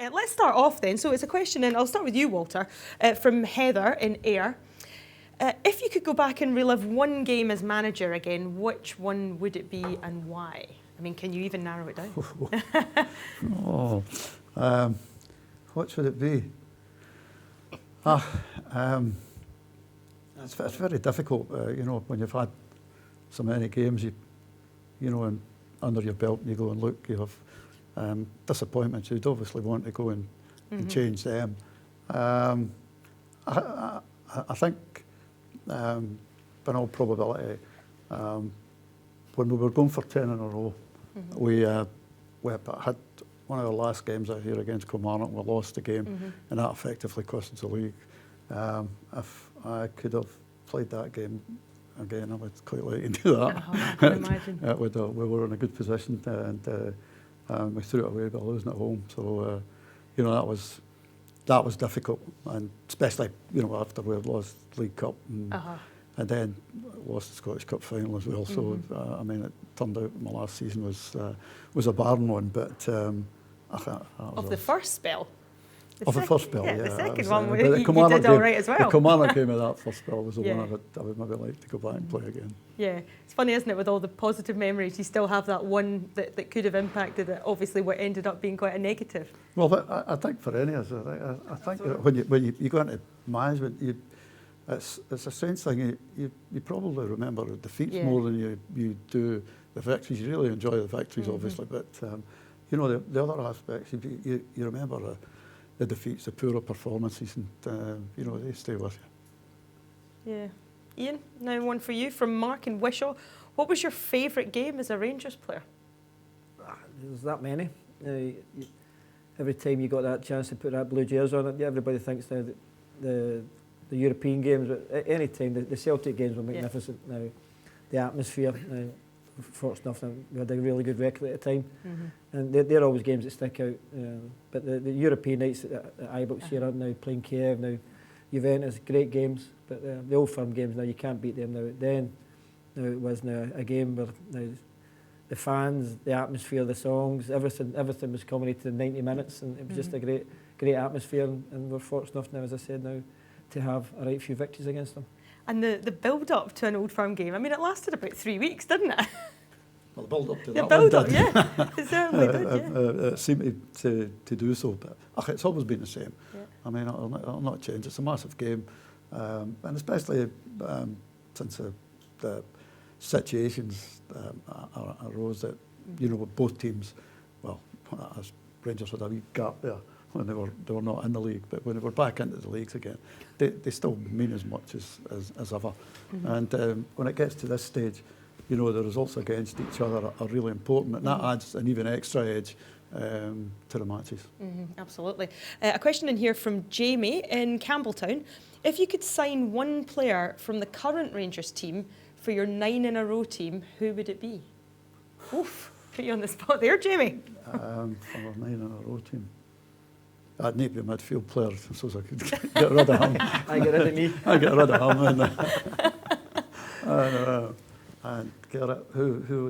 Let's start off then. So it's a question, and I'll start with you, Walter, from Heather in Ayr. If you could go back and relive one game as manager again, which one would it be and why? I mean, can you even narrow it down? What should it be? It's very difficult, when you've had so many games, and under your belt, and you go and look, you have disappointments. You'd obviously want to go and change them. I think, in all probability, when we were going for 10 in a row, we had one of the last games out here against Kilmarnock. We lost the game, and that effectively cost us the league. If I could have played that game again, I would quite like to do that. I can imagine. We were in a good position, and we threw it away by losing at home. So, that was difficult, and especially after we had lost the League Cup and then lost the Scottish Cup final as well. So, it turned out my last season was a barren one, but I thought of the first spell. The first spell, yeah. The second one, but you did all right as well. The Kilmarnock game of that first spell was the one I would maybe like to go back and play again. Yeah, it's funny, isn't it, with all the positive memories, you still have that one that could have impacted it, obviously what ended up being quite a negative. Well, I think for any of us, I think when you go into management, it's a strange thing. You probably remember the defeats more than you do the victories. You really enjoy the victories, obviously, but the other aspects, you remember the defeats, the poorer performances, and they stay with you. Yeah. Ian, now one for you from Mark in Wishaw. What was your favourite game as a Rangers player? There's that many. Every time you got that chance to put that blue jersey on it, everybody thinks now that the European games, at any time, the Celtic games were magnificent. Now, the atmosphere, fortunate enough, we had a really good record at the time, and they're always games that stick out. But the European nights at Ibrox here, now playing Kiev, now Juventus, great games. But the Old Firm games now, you can't beat them now. Then, it was now a game where now the fans, the atmosphere, the songs, everything was culminated in 90 minutes, and it was just a great atmosphere. And we're fortunate enough now, as I said, now to have a right few victories against them. And the build-up to an Old Firm game, I mean, it lasted about 3 weeks, didn't it? Well, the build-up to the that build-up, one yeah. It certainly did, it seemed to do so, but it's always been the same. Yeah. I mean, it'll not change. It's a massive game, and especially since the situations arose that, with both teams, well, as Rangers had a wee gap there when they were not in the league, but when they were back into the leagues again, they still mean as much as ever. And when it gets to this stage, the results against each other are really important, and that adds an even extra edge to the matches. Absolutely. A question in here from Jamie in Campbelltown. If you could sign one player from the current Rangers team for your 9 in a row team, who would it be? Oof, put you on the spot there, Jamie. For our 9 in a row team. I'd need to be a midfield player so I could get rid of him. I get rid of me. I get rid of him. And Garrett, who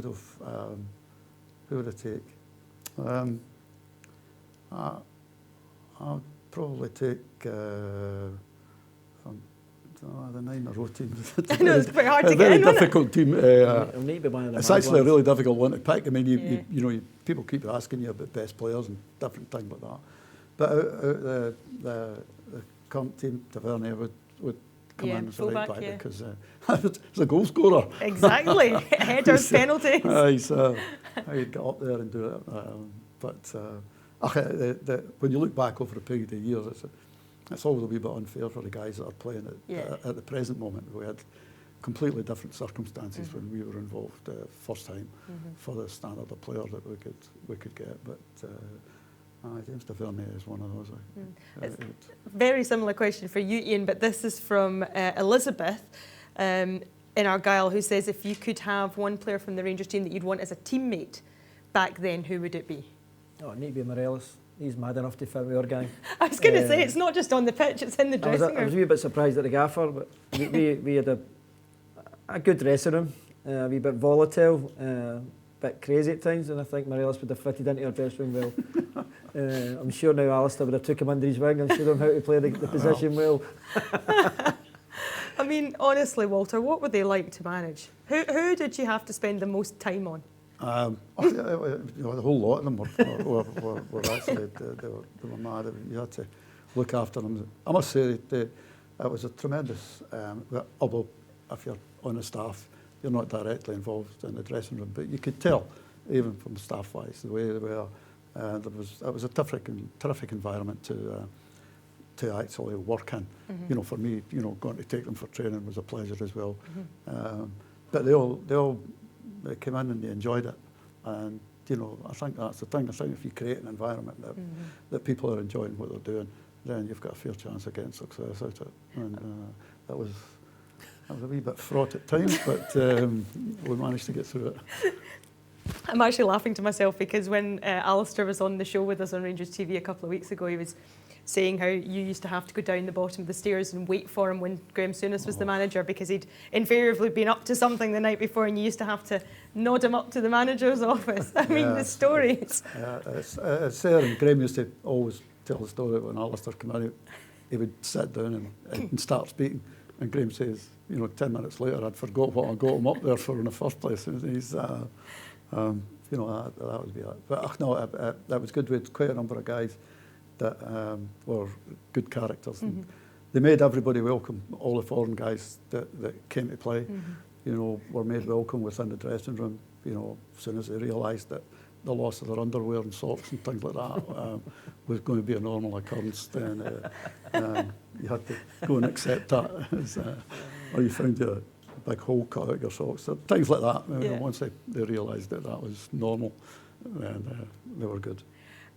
would I take? I'd probably take the 9 in a row team. I know, it's quite hard to get in, a very difficult team. It's actually a really difficult one to pick. I mean, people keep asking you about best players and different things like that. But out the current team, Tavernier would come in as a right back because he's a goal scorer. Exactly. Headers, penalties. He'd get up there and do it. When you look back over a period of years, it's always a wee bit unfair for the guys that are playing at the present moment. We had completely different circumstances when we were involved first time for the standard of player that we could get. But James Tavernier is one of those. It's a very similar question for you, Ian, but this is from Elizabeth in Argyll, who says, if you could have one player from the Rangers team that you'd want as a teammate back then, who would it be? Oh, it need to be Morelos. He's mad enough to fit with our gang. I was going to say, it's not just on the pitch, it's in the dressing room. I was a wee bit surprised at the gaffer, but we had a good dressing room, a wee bit volatile, bit crazy at times, and I think Morelos would have fitted into our best room well. I'm sure now Alistair would have took him under his wing and showed him how to play the position well. I mean, honestly, Walter, what were they like to manage? Who did you have to spend the most time on? The whole lot of them were actually they were mad. You had to look after them. I must say that it was a tremendous. Although if you're on the staff, you're not directly involved in the dressing room, but you could tell, even from staff-wise, the way they were. It was a terrific environment to actually work in. You know, for me, you know, going to take them for training was a pleasure as well. But they all came in and they enjoyed it, and you know, I think that's the thing. I think if you create an environment that people are enjoying what they're doing, then you've got a fair chance of getting success out of it. And that was a wee bit fraught at times, but we managed to get through it. I'm actually laughing to myself because when Alistair was on the show with us on Rangers TV a couple of weeks ago, he was saying how you used to have to go down the bottom of the stairs and wait for him when Graham Souness was the manager, because he'd invariably been up to something the night before and you used to have to nod him up to the manager's office. I mean, the stories. It's there, and Graham used to always tell the story when Alistair came in. He would sit down and start speaking, and Graham says, you know, 10 minutes later, I'd forgot what I got him up there for in the first place. And he's, you know, that would be it. But no, that was good. We had quite a number of guys that were good characters. And they made everybody welcome. All the foreign guys that came to play, you know, were made welcome within the dressing room. You know, as soon as they realised that the loss of their underwear and socks and things like that was going to be a normal occurrence, then you had to go and accept that. Or you found a big hole cut out your socks, so things like that. You know, once they realised that was normal, then they were good.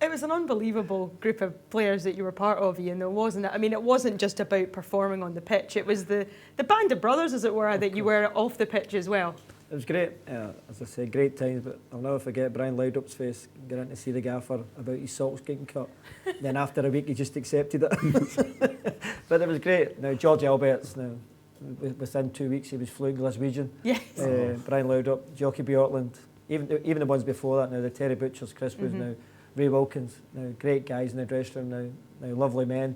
It was an unbelievable group of players that you were part of, Ian, though, wasn't it? I mean, it wasn't just about performing on the pitch. It was the band of brothers, as it were, that you were off the pitch as well. It was great, as I say, great times, but I'll never forget Brian Laudrup's face getting to see the gaffer about his socks getting cut. Then after a week he just accepted it. But it was great. Now, George Albert's, now, within 2 weeks he was fluent Glaswegian. Yes. Brian Laudrup, Jockey B. Ortland, even the ones before that now, the Terry Butchers, Chris Wood now, Ray Wilkins, now great guys in the dressing room now lovely men.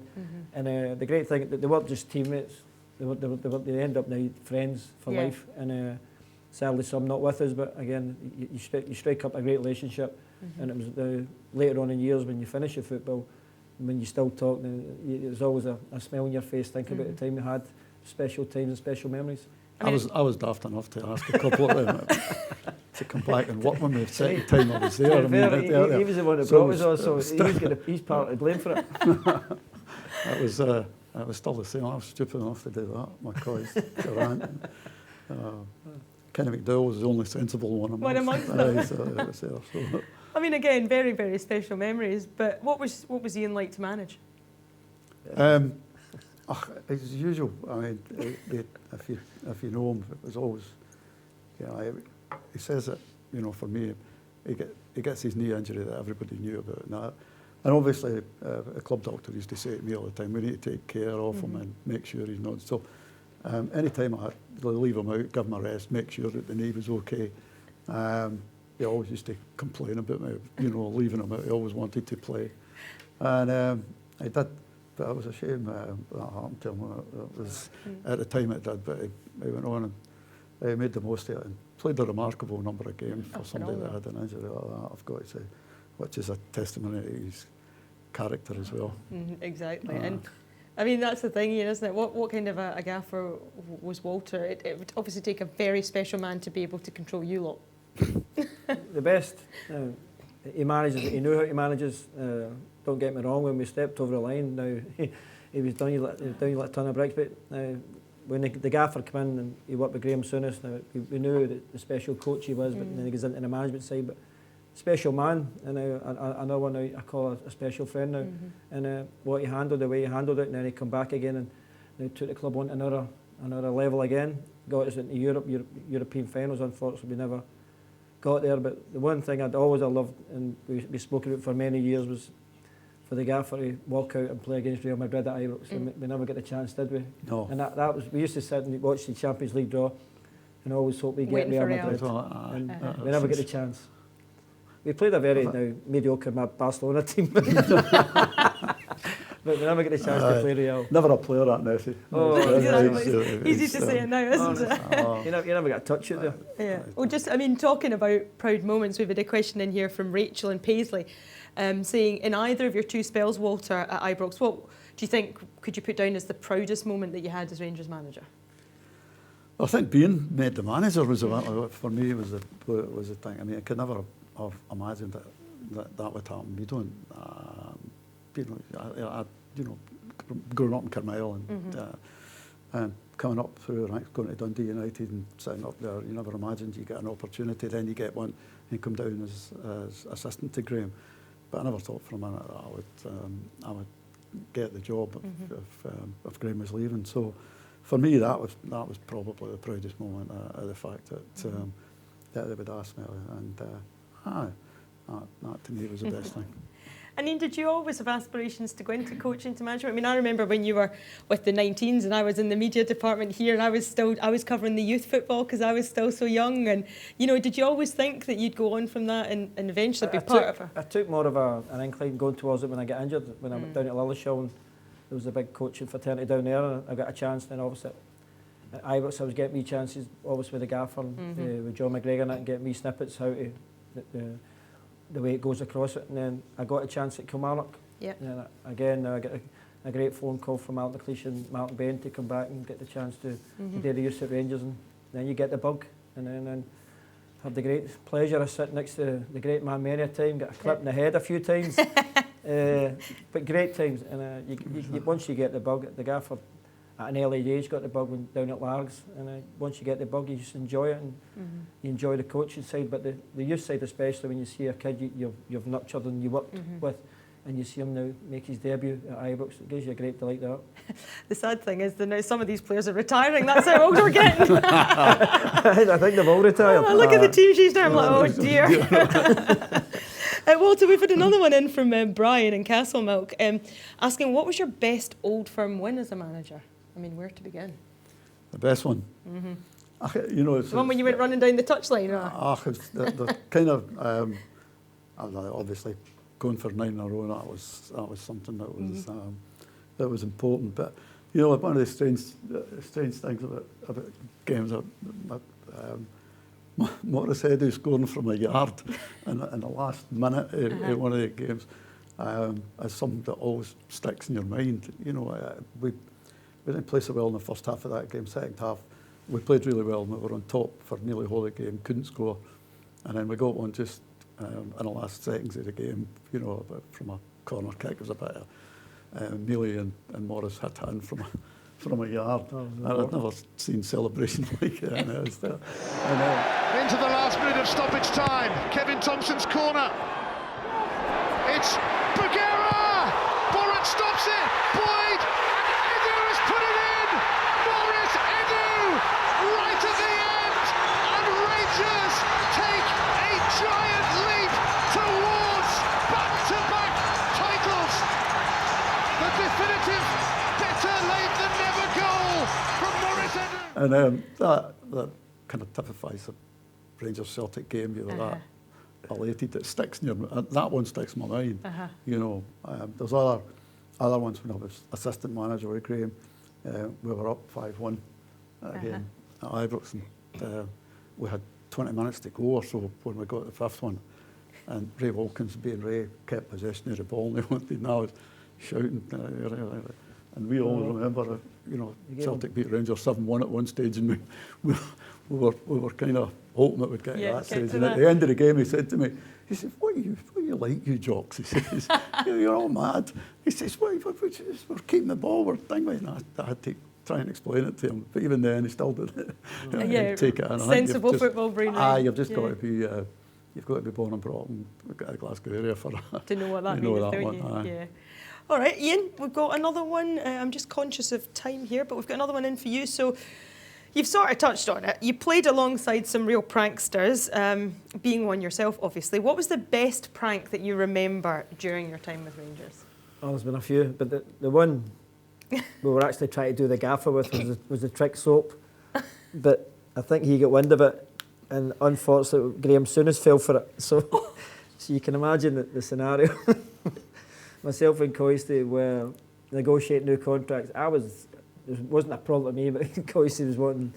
And the great thing, they weren't just teammates, they end up now friends for life. And sadly some not with us, but again, you strike up a great relationship. And it was later on in years when you finish your football, when you still talk, there's always a smile on your face thinking about the time you had, special times and special memories. I was daft enough to ask a couple of them to come back and work with me the second time I was there. He was the one that brought us on, so he's part of the blame for it. It was still the same. I was stupid enough to do that. My colleagues, Durrant, Kenny McDowell was the only sensible one amongst them. I mean, again, very, very special memories. But what was Ian like to manage? As usual. I mean, if you know him, it was always, you know, he says that, you know, for me, he gets his knee injury that everybody knew about. And obviously, a club doctor used to say to me all the time, we need to take care of him and make sure he's not. So any time I had to leave him out, give him a rest, make sure that the knee was okay. He always used to complain about me, you know, leaving him out. He always wanted to play. And I did. But it was a shame that happened to him. It was, at the time it did, but he went on and made the most of it and played a remarkable number of games for somebody that had an injury like that, I've got to say, which is a testimony to his character as well. Exactly. And I mean, that's the thing, Ian, isn't it? What kind of a gaffer was Walter? It would obviously take a very special man to be able to control you lot. The best. He manages. He knew how to manage us. Don't get me wrong. When we stepped over the line, now he was down like a ton of bricks. But when the gaffer came in and he worked with Graham Souness, now we knew the special coach he was. But then he goes into the management side. But special man, and another one I call a special friend now. And what he handled, the way he handled it, and then he come back again and took the club on to another level again. Got us into European finals. Unfortunately, we never got there, but the one thing I'd always loved, and we spoke about for many years, was for the gaffer to walk out and play against Real Madrid at Ibrox. And we never got the chance, did we? No. And that was, we used to sit and watch the Champions League draw and always hope we get Real Madrid. We never get the chance. We played a very mediocre Barcelona team. But we never get the chance to play Real. Never a player that Messi. Easy to say it now, isn't it? You never got a touch it there. Yeah. Well, talking about proud moments, we've had a question in here from Rachel and Paisley, saying, in either of your 2 spells, Walter, at Ibrox, what do you think could you put down as the proudest moment that you had as Rangers manager? I think being made the manager was for me was the thing. I mean, I could never have imagined that would happen. You don't, growing up in Carmel and coming up through the ranks, going to Dundee United and sitting up there, you never imagined you get an opportunity. Then you get one, and you come down as assistant to Graham. But I never thought for a minute that I would get the job if Graham was leaving. So for me, that was probably the proudest moment of the fact that they would ask me, and that to me was the best thing. And Ian, did you always have aspirations to go into coaching, to management? I mean, I remember when you were with the 19s and I was in the media department here, and I was covering the youth football because I was still so young. And, did you always think that you'd go on from that and eventually be part of it? I took more of an incline going towards it when I got injured, when I went down to Lillishall, and there was a big coaching fraternity down there, and I got a chance. Then obviously at Ibrox I was getting me chances, obviously with the gaffer, with John McGregor and that, and getting me snippets how to the way it goes across it. And then I got a chance at Kilmarnock. Yeah. And again, I got a great phone call from Martin McLeish and Martin Bain to come back and get the chance to do the youth at Rangers, and then you get the bug, and then have the great pleasure of sitting next to the great man many a time, got a clip in the head a few times, but great times. And once you get the bug, the gaffer at an early age got the bug when down at Largs, and once you get the bug, you just enjoy it, and you enjoy the coaching side, but the youth side, especially when you see a kid you've nurtured and you worked with, and you see him now make his debut at Ibrox, it gives you a great delight, that. The sad thing is that now some of these players are retiring. That's how old we're getting. I think they've all retired. Oh, look at the team sheets now. I'm like, oh dear. Walter, we've had another one in from Brian in Castlemilk, asking, what was your best Old Firm win as a manager? I mean, where to begin? The best one? It's the one when you went running down the touchline? It's the kind of, obviously, going for 9 in a row, that was something that was important. But one of the strange things about games, Morris Edu scoring from a yard in the last minute of one of the games is something that always sticks in your mind. We didn't play so well in the first half of that game. Second half, we played really well, and we were on top for nearly the whole game, couldn't score, and then we got one just in the last seconds of the game, from a corner kick. It was a bit of Mealy and Morris hit in from a yard. I'd never seen celebration like it. Into the last minute of stoppage time, Kevin Thompson's corner. It's Bagheera! Borat stops it! Boyd! And Edu has put it in! Morris Edu! Right at the end! And Rangers take a giant leap towards back-to-back titles! The definitive better late than never goal from Morris Edu! And that kind of typifies the Rangers-Celtic game, that elated, that sticks in your, that one sticks in my mind. There's other ones when I was assistant manager with Graham. We were up 5-1 again at Ibrox, and we had 20 minutes to go or so when we got the fifth one, and Ray Wilkins, being Ray, kept possession of the ball, and they wanted, and I was shouting, and we all remember, Celtic beat Rangers 7-1 at one stage, and we were kind of hoping it would get to that stage. And at the end of the game, he said to me, he said, what are you like, you jocks? He says, you're all mad. He says, we're keeping the ball, we're thinking. And I had to try and explain it to him, but even then he still didn't take it in. Sensible football brain. You've just got to be, you've got to be born and brought up in the Glasgow area for that. To know what that means, don't you? Yeah. All right, Ian, we've got another one. I'm just conscious of time here, but we've got another one in for you. So you've sort of touched on it. You played alongside some real pranksters, being one yourself, obviously. What was the best prank that you remember during your time with Rangers? Oh, there's been a few, but the one we were actually trying to do the gaffer with was the trick soap. But I think he got wind of it, and unfortunately Graham Souness fell for it. So So you can imagine the scenario. Myself and Coisty were negotiating new contracts. It wasn't a problem to me, but Coisty was wanting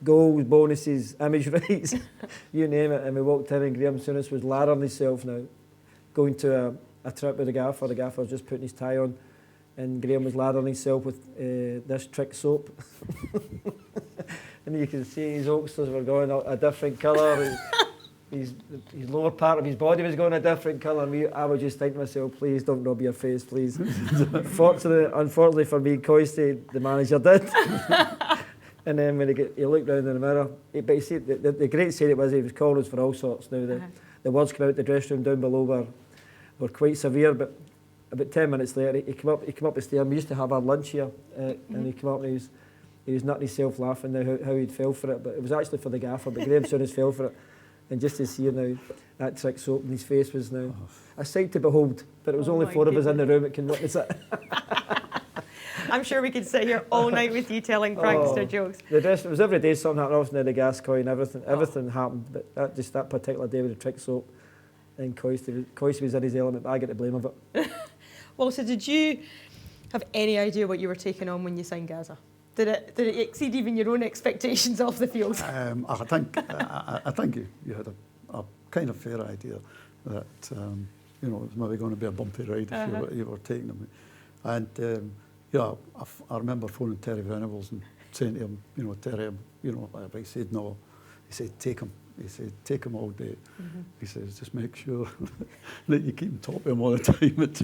goals, bonuses, image rights, you name it. And we walked in and Graham Souness was lathering himself now, going to a trip with the gaffer. The gaffer was just putting his tie on, and Graham was lathering himself with this trick soap. And you can see his oxters were going a different colour. His lower part of his body was going a different colour. I was just thinking to myself, please don't rub your face, please. Unfortunately for me, Coisty, the manager, did. And then when he looked round in the mirror, but he said, the great saying it was, he was calling us for all sorts. Now the words come out the dressing room down below were quite severe, but about 10 minutes later, he came up the stairs. We used to have our lunch here, and he came up and he was nutting himself laughing now how he'd fell for it, but it was actually for the gaffer, but Graham Souness fell for it. And just to see now, that trick soap in his face was now a sight to behold, but it was only 4 of us in the room that can witness it. I'm sure we could sit here all night with you telling prankster jokes. It was every day something happened, obviously the gas coin, everything happened, but that particular day with the trick soap, and Coisty was in his element, but I get the blame of it. Well, so did you have any idea what you were taking on when you signed Gazza? Did it exceed even your own expectations off the field? I think you had a kind of fair idea that it was maybe going to be a bumpy ride if you were taking them. And I remember phoning Terry Venables and saying to him, Terry, he said no. He said take him. He said take him all day. Mm-hmm. He says just make sure that you keep him top of him all the time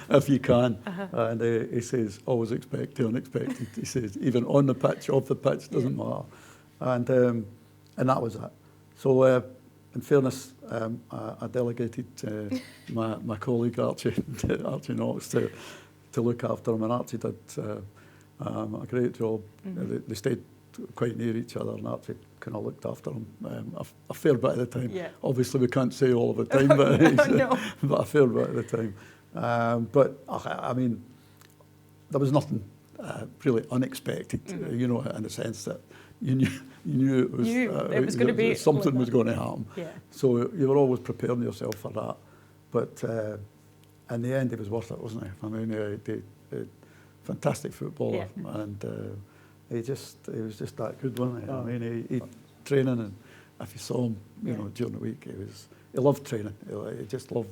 if you can. And he says always expect the unexpected. He says even on the pitch, off the pitch, doesn't matter. And that was it. So in fairness, I delegated my colleague Archie Knox to look after him, and Archie did a great job. Mm-hmm. They stayed quite near each other, and Archie kind of looked after him a fair bit of the time. Yeah. Obviously, we can't say all of the time, but a fair bit of the time. But I mean, there was nothing really unexpected, in the sense that you knew it was going to be something was going to happen. Yeah. So you were always preparing yourself for that. But in the end, it was worth it, wasn't it? I mean, fantastic footballer, and he was just that good, wasn't he? I mean, he training, and if you saw him, during the week, he loved training. He just loved,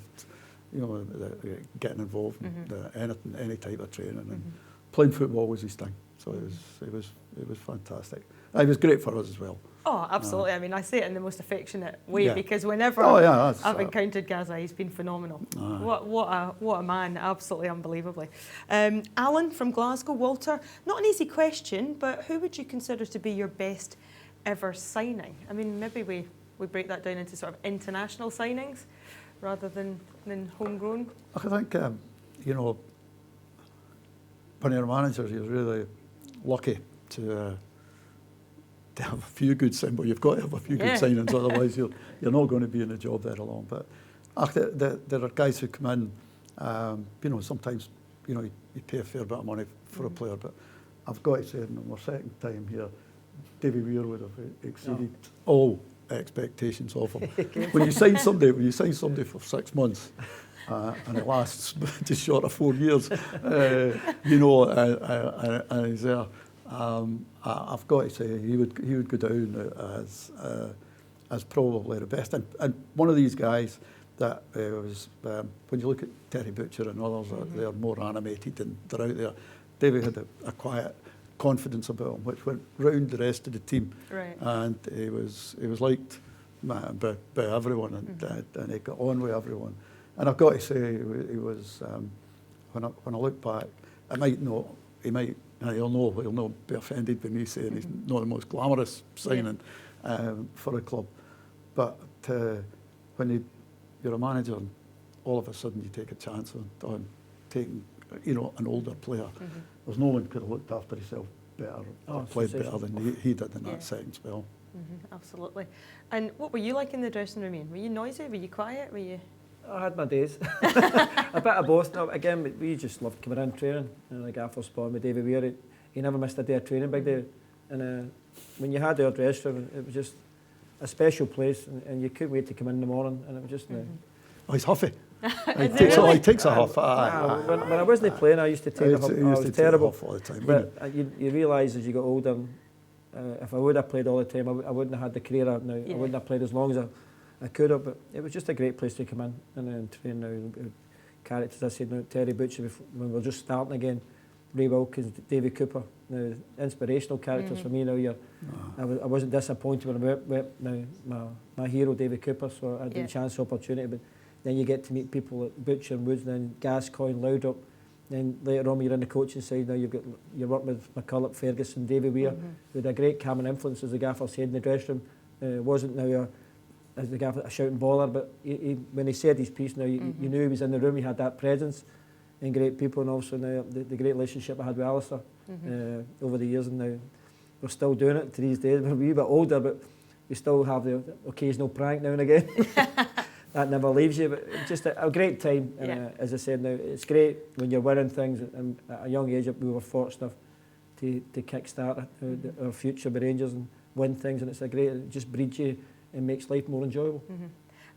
getting involved in any type of training, and playing football was his thing. So it was fantastic. It was great for us as well. Oh, absolutely. I mean, I say it in the most affectionate way because whenever I've encountered Gazza, he's been phenomenal. What a man, absolutely unbelievably. Alan from Glasgow, Walter, not an easy question, but who would you consider to be your best ever signing? I mean, maybe we break that down into sort of international signings rather than homegrown. I think, when you're a manager, you're really lucky to have a few good signings. Well, you've got to have a few good signings, otherwise you're not going to be in the job very long. But there are guys who come in, sometimes, you pay a fair bit of money for a player, but I've got to say, in our second time here, Davy Weir would have exceeded all expectations of him. When you sign somebody for 6 months, and it lasts just short of 4 years, and he's there. I've got to say he would go down as probably the best, and one of these guys that was when you look at Terry Butcher and others, they're more animated and they're out there. David had a quiet confidence about him, which went round the rest of the team, and he was liked by everyone, and he got on with everyone. And I've got to say, he was when I look back, he'll not be offended by me saying he's not the most glamorous signing for a club, but when you're a manager and all of a sudden you take a chance on taking an older player, there's no one could have looked after himself better or played better than he did in that second spell. Absolutely. And what were you like in the dressing room, Ian? Were you noisy? Were you quiet? Were you? I had my days. A bit of both. No, again, we just loved coming in training. The gaffer spot with Davy Weir, he never missed a day of training, Big Davy. And when you had our dressing room, it was just a special place, and you couldn't wait to come in the morning. And it was just Oh, he's huffy. Is it really? He takes a huff. When I wasn't playing, I used to take the huff. He I used to was take a terrible. huff all the time. But you realise as you get older, if I would have played all the time, I wouldn't have had the career I have now. Yeah. I wouldn't have played as long as I could have. But it was just a great place to come in and train now. Characters, I said, now, Terry Butcher, when we're just starting again, Ray Wilkins, David Cooper, now inspirational characters for me now. I wasn't disappointed when I went now. My hero, David Cooper, so I had the chance, opportunity. But then you get to meet people like Butcher and Woods, and then Gascoigne, Loudrup. Then later on, you're in the coaching side. Now you're working with McCulloch, Ferguson, Davy Weir, who had a great calming influence, as the gaffer said in the dressing room. Wasn't now as the gaffer a shouting baller, but when he said his piece, now you knew he was in the room. He had that presence, and great people, and also now the great relationship I had with Alistair over the years, and now we're still doing it to these days. We're a wee bit older, but we still have the occasional prank now and again. That never leaves you, but it's just a great time. And as I said, now it's great when you're winning things. And at a young age, we were fortunate enough to kick-start our future with Rangers and win things, and it just breeds you and makes life more enjoyable.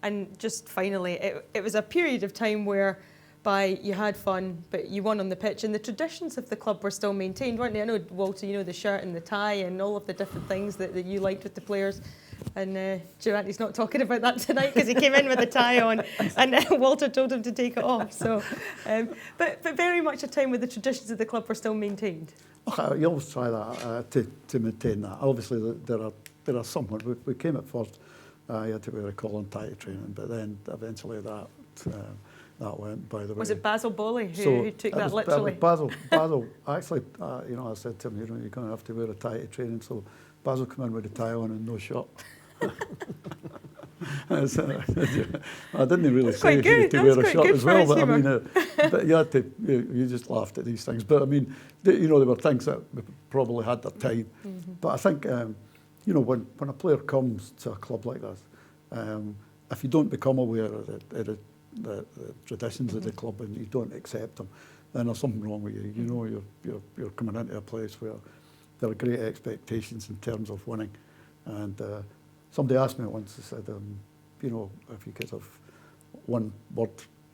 And just finally, it was a period of time whereby you had fun, but you won on the pitch, and the traditions of the club were still maintained, weren't they? I know, Walter, you know, the shirt and the tie and all of the different things that you liked with the players. And Durrant, he's not talking about that tonight because he came in with a tie on, and Walter told him to take it off. So, but very much a time where the traditions of the club were still maintained. Okay, you always try that to maintain that. Obviously, there are some. We came at first, you had to wear a collar and tie to training, but then eventually that went. By the way, was it Basil Bowley who took that literally? Basil, actually, I said to him, you're going to have to wear a tie to training. So Basil came in with a tie on and no shirt. I didn't really say you had to wear a shirt as well, but I mean, but you just laughed at these things. But I mean, there were things that probably had their time. But I think, when a player comes to a club like this, if you don't become aware of the traditions of the club and you don't accept them, then there's something wrong with you. You know, you're coming into a place where there are great expectations in terms of winning. And somebody asked me once, they said, if you could have one word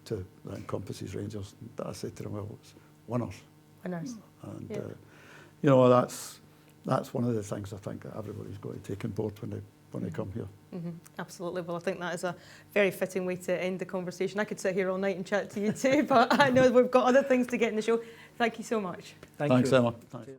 that encompasses Rangers, I said to them, well, it's winners. Winners. And, that's one of the things I think that everybody's got to take on board when they come here. Absolutely. Well, I think that is a very fitting way to end the conversation. I could sit here all night and chat to you too, but I know we've got other things to get in the show. Thank you so much. Thanks, Emma. Thanks.